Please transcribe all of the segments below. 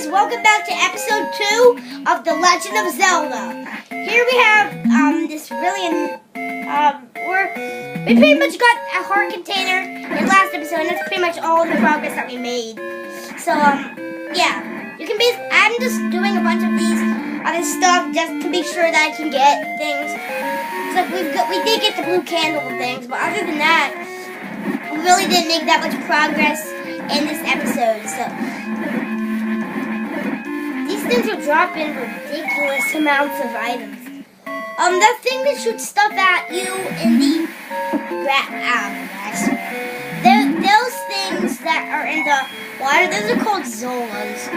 welcome back to episode 2 of The Legend of Zelda. Here we have this really, we pretty much got a heart container in the last episode, and that's pretty much all the progress that we made. So, yeah, you can I'm just doing a bunch of these other stuff just to make sure that I can get things. So we did get the blue candle and things, but other than that, we really didn't make that much progress in this episode. So these things will drop in ridiculous amounts of items. That thing that shoots stuff at you in the those things that are in the water, those are called Zolas.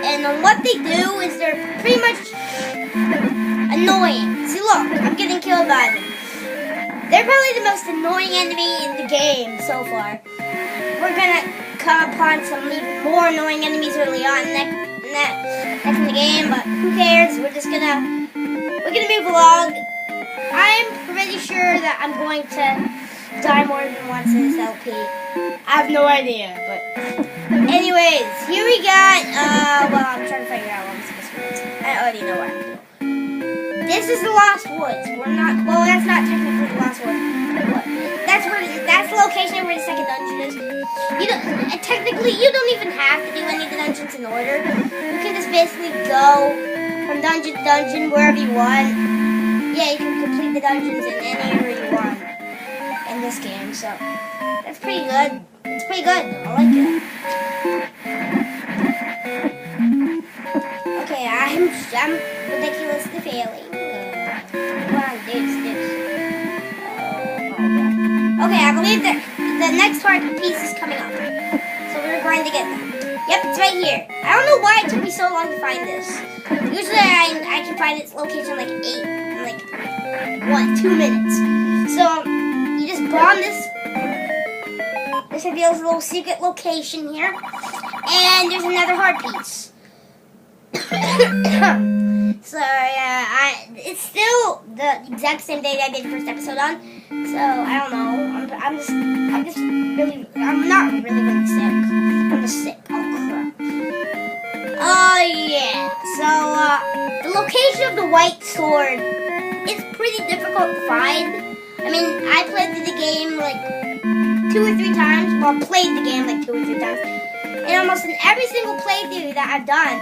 And what they do is they're pretty much annoying. See, look, I'm getting killed by them. They're probably the most annoying enemy in the game so far. We're gonna come upon some even more annoying enemies early on next in the game, but who cares? We're gonna move along. I'm pretty sure that I'm going to die more than once in this LP. I have no idea, but anyways, here we got well, I'm trying to figure out what I'm supposed to do. I already know what I'm doing. This is the Lost Woods. Well, that's not technically the Lost Woods. That's the location where the second dungeon is. Technically, you don't even have to do any of the dungeons in order. You can just basically go from dungeon to dungeon wherever you want. Yeah, you can complete the dungeons in any area you want in this game. So that's pretty good. It's pretty good. I like it. Okay, I'm ridiculously failing. Come on, dudes. Oh my god. Okay, I believe that the next part piece is coming up. So we're going to get that. Yep, it's right here. I don't know why it took me so long to find this. Usually I can find its location like 2 minutes. So you just bomb this. This reveals a little secret location here. And there's another heart piece. So yeah, it's still the exact same day that I did the first episode on. So I don't know. I'm not really sick. I'm just sick. Oh crap. Oh yeah. So the location of the white sword is pretty difficult to find. I mean, I played the game like 2 or 3 times. Well, played the game like 2 or 3 times. And almost in every single playthrough that I've done,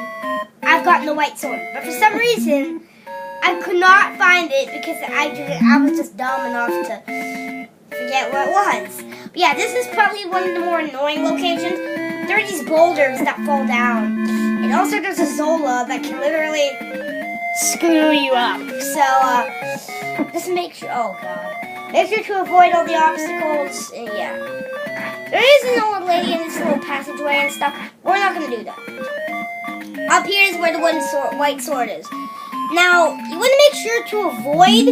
I've gotten the white sword. But for some reason, I could not find it because I was just dumb enough to forget what it was. But yeah, this is probably one of the more annoying locations. There are these boulders that fall down. And also there's a Zola that can literally screw you up. So, just make sure, oh god. Make sure to avoid all the obstacles, and yeah. There is an old lady in this little passageway and stuff. We're not going to do that. Up here is where the white sword is. Now, you want to make sure to avoid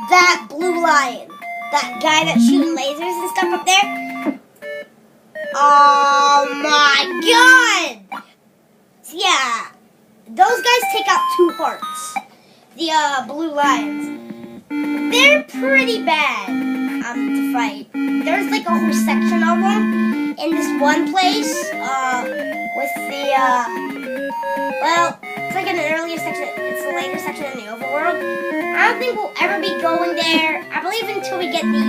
that blue lion. That guy that's shooting lasers and stuff up there. Oh my god! So yeah, those guys take out 2 hearts. The blue lions. They're pretty bad to fight. There's like a whole section of them in this one place with the well, it's like an earlier section. It's a later section in the overworld. I don't think we'll ever be going there. I believe until we get the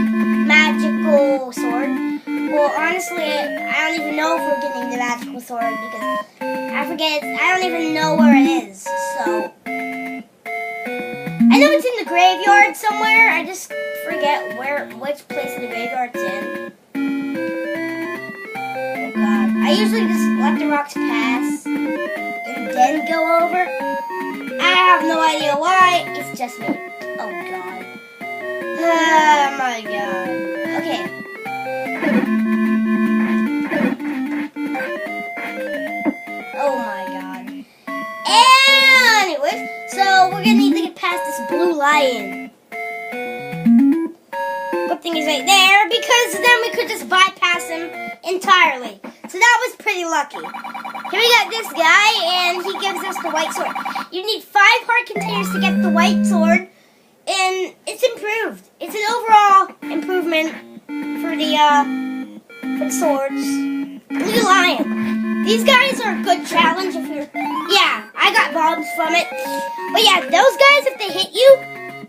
magical sword. Well, honestly, I don't even know if we're getting the magical sword because I don't even know where it is. So I know it's in the graveyard somewhere. I just forget which place in the graveyard it's in. Oh god. I usually just let the rocks pass and then go over. I have no idea why. It's just me. Oh god. Oh my god. Okay. Oh my god. Anyways, so we're gonna need to get past this blue lion. Good thing he's right there, because then we could just bypass him entirely. So that was pretty lucky. Here we got this guy, and he gives us the white sword. You need 5 heart containers to get the white sword, and it's improved. It's an overall improvement for the swords. Blue lion. These guys are a good challenge if you're from it. But yeah, those guys, if they hit you,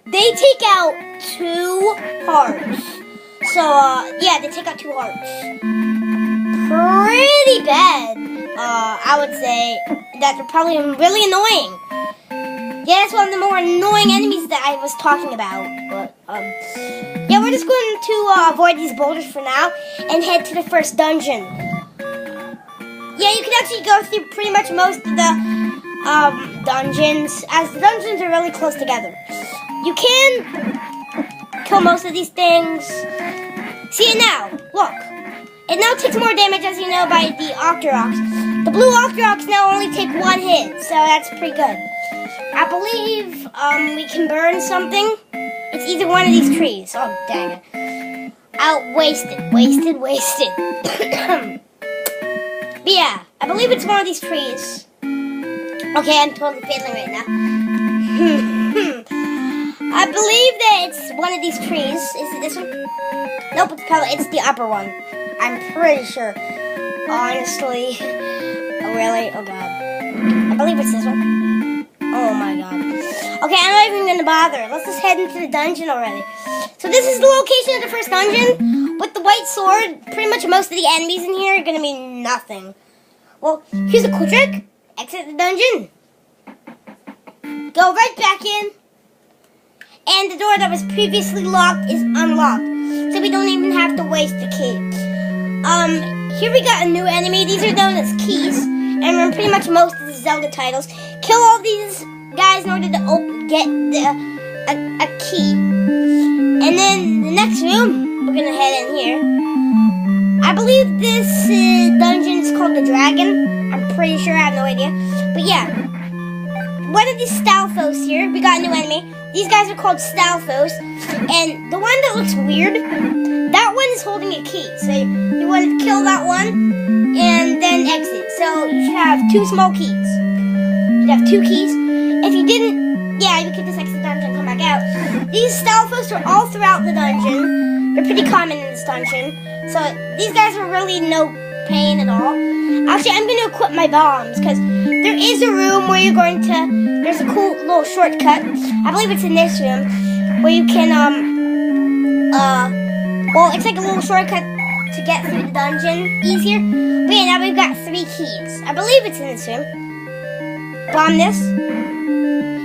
they take out 2 hearts. So, yeah, they take out 2 hearts. Pretty bad. I would say that they're probably really annoying. Yeah, that's one of the more annoying enemies that I was talking about. But, yeah, we're just going to avoid these boulders for now and head to the first dungeon. Yeah, you can actually go through pretty much most of the dungeons, as the dungeons are really close together. You can kill most of these things. See it now. Look. It now takes more damage, as you know, by the Octoroks. The blue Octoroks now only take 1 hit, so that's pretty good. I believe we can burn something. It's either one of these trees. Oh, dang it. Wasted. But yeah, I believe it's one of these trees. Okay, I'm totally failing right now. I believe that it's one of these trees. Is it this one? Nope, it's the upper one. I'm pretty sure. Honestly. Oh, really? Oh, God. I believe it's this one. Oh, my God. Okay, I'm not even going to bother. Let's just head into the dungeon already. So this is the location of the first dungeon. With the white sword, pretty much most of the enemies in here are going to be nothing. Well, here's a cool trick. Exit the dungeon. Go right back in. And the door that was previously locked is unlocked. So we don't even have to waste the key. Here we got a new enemy. These are known as keys. And in pretty much most of the Zelda titles, kill all these guys in order to get a key. And then the next room, we're going to head in here. I believe this dungeon is called the Dragon. I'm pretty sure, I have no idea. But yeah, one of these Stalfos here, we got a new enemy. These guys are called Stalfos. And the one that looks weird, that one is holding a key. So you want to kill that one and then exit. So you should have 2 small keys. You should have 2 keys. If you didn't, yeah, you could just exit the dungeon and come back out. These Stalfos are all throughout the dungeon. They're pretty common in this dungeon. So these guys are really no pain at all. Actually, I'm going to equip my bombs because there is a room where you're going to, there's a cool little shortcut. I believe it's in this room where you can, well, it's like a little shortcut to get through the dungeon easier. But yeah, now we've got 3 keys. I believe it's in this room. Bomb this.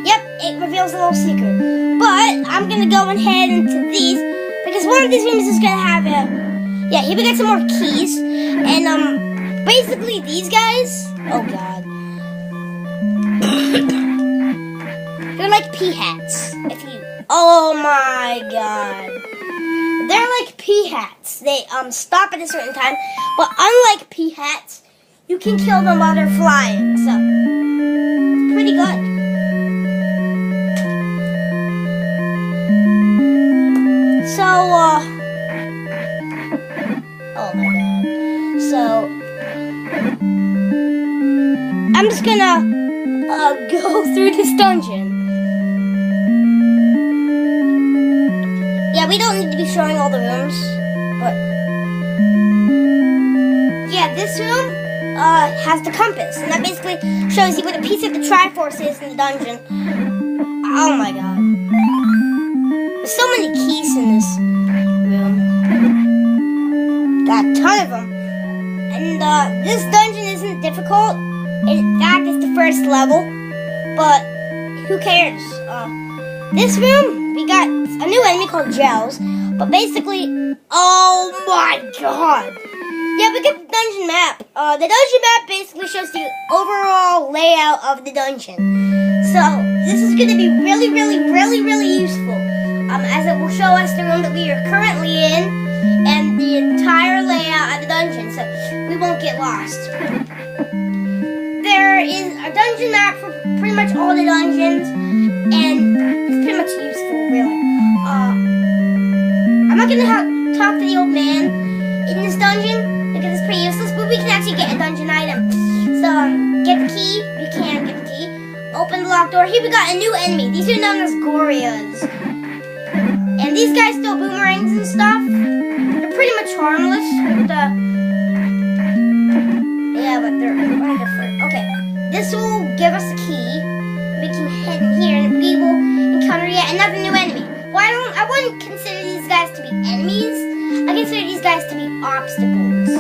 Yep, it reveals a little secret. But I'm going to go ahead into these because one of these rooms is going to have a, yeah, here we got some more keys. And, basically these guys, oh God. They're like pea-hats. If you, oh my God. They're like pea-hats. They, stop at a certain time. But unlike pea-hats, you can kill them while they're flying. So, pretty good. So, oh my God. So, I'm just gonna go through this dungeon. Yeah, we don't need to be showing all the rooms, but yeah, this room has the compass, and that basically shows you what a piece of the triforce is in the dungeon. Oh my God. There's so many keys in this room. Got a ton of them. And this dungeon isn't difficult. In fact, it's the first level. But who cares? This room, we got a new enemy called Gels. But basically, oh my God. Yeah, we got the dungeon map. The dungeon map basically shows the overall layout of the dungeon. So this is going to be really, really, really, really useful. As it will show us the room that we are currently in and the entire layout of the dungeon, so we won't get lost. There is a dungeon map for pretty much all the dungeons, and it's pretty much useful, really. I'm not going to talk to the old man in this dungeon because it's pretty useless, but we can actually get a dungeon item. So, get the key. We can get the key. Open the locked door. Here we got a new enemy. These are known as Gorias. And these guys throw boomerangs and stuff. They're pretty much harmless. Yeah, but they're different. Okay, this will give us a key. We ahead in here and we will encounter yet another new enemy. Well, I wouldn't consider these guys to be enemies. I consider these guys to be obstacles.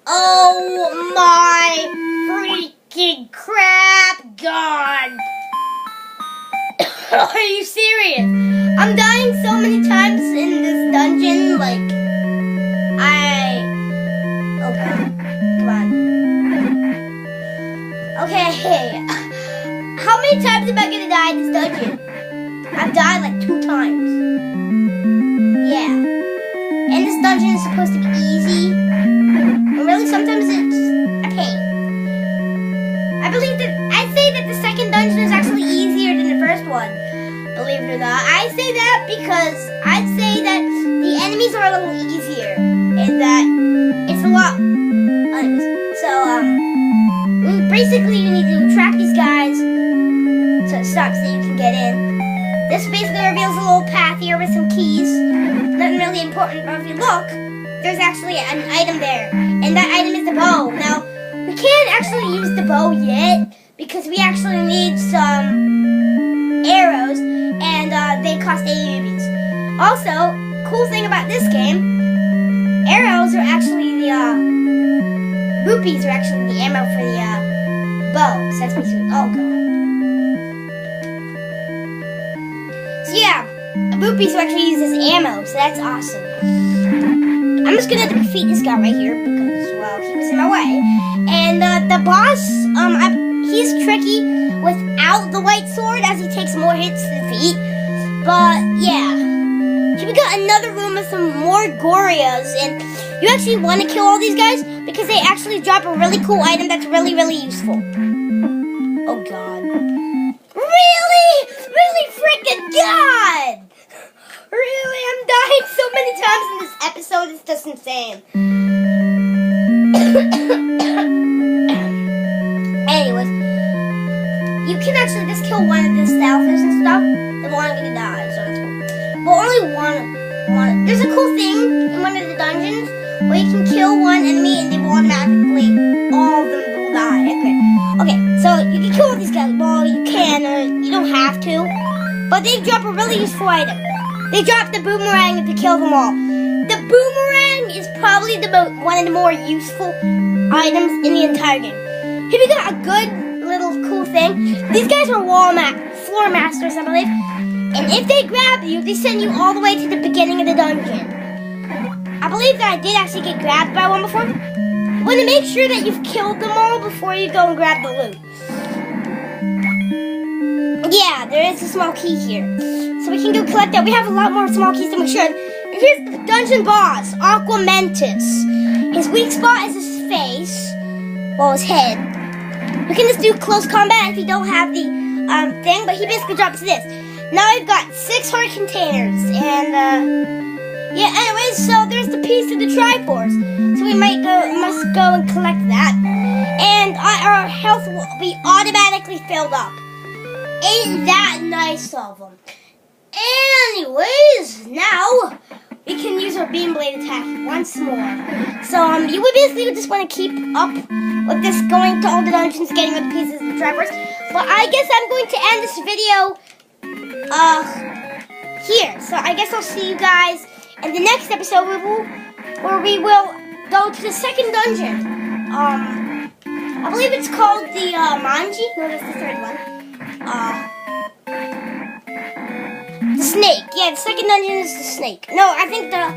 Oh my freaking crap, God! Are you serious? I'm dying so many times in this dungeon, like, oh God, come on. Okay, how many times am I gonna die in this dungeon? I've died like 2 times. Yeah. And this dungeon is supposed to be easy. But really, sometimes it's a pain. I'd say that the second dungeon is actually easier than the first one. Believe it or not. I say that because I'd say that the enemies are a little easier. And that it's a lot. So, basically you need to track these guys so it stops so you can get in. This basically reveals a little path here with some keys. Nothing really important, but if you look, there's actually an item there. And that item is the bow. Now, we can't actually use the bow yet because we actually need some arrows and they cost 80 rupees. Also, cool thing about this game, arrows are actually the, rupees are actually the ammo for the bow. So that's basically, oh God. So yeah, rupees are actually used as ammo, so that's awesome. I'm just gonna defeat this guy right here because, well, he was in my way. And the boss, he's tricky without the white sword as he takes more hits to defeat. But yeah, here we got another room with some more Gorias, and you actually want to kill all these guys because they actually drop a really cool item that's really, really useful. Oh God. Really freaking God! Really, I'm dying so many times in this episode, it's just insane. Anyways, you can actually just kill one of the stealthers and stuff. They won't gonna die, so it's cool. But only one. There's a cool thing in one of the dungeons where you can kill one enemy and they will automatically, all of them will die. Okay, so you can kill all these guys. Well, you can, or you don't have to. But they drop a really useful item. They drop the boomerang to kill them all. The boomerang is probably one of the more useful items in the entire game. Here we got a good little cool thing. These guys are floor masters, I believe. And if they grab you, they send you all the way to the beginning of the dungeon. I believe that I did actually get grabbed by one before. You want to make sure that you've killed them all before you go and grab the loot. Yeah, there is a small key here. So we can go collect that. We have a lot more small keys than we should. And here's the dungeon boss, Aquamentus. His weak spot is his face. Well, his head. You can just do close combat if you don't have the thing, but he basically drops this. Now I've got 6 heart containers, and yeah, anyways, so there's the piece of the triforce. So we must go and collect that. And our health will be automatically filled up. Ain't that nice of them? Anyways, now we can use our beam blade attack once more. So you would basically just want to keep up with this, going to all the dungeons, getting all the pieces of the triforce. But I guess I'm going to end this video here. So I guess I'll see you guys in the next episode where we will go to the second dungeon. I believe it's called the Manji. No, that's the third one. The snake. Yeah, the second dungeon is the snake. No, I think the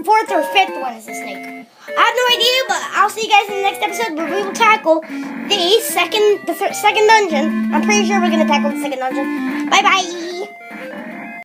4th or 5th one is the snake. I have no idea, but I'll see you guys in the next episode where we will tackle the second dungeon. I'm pretty sure we're gonna tackle the second dungeon. Bye bye.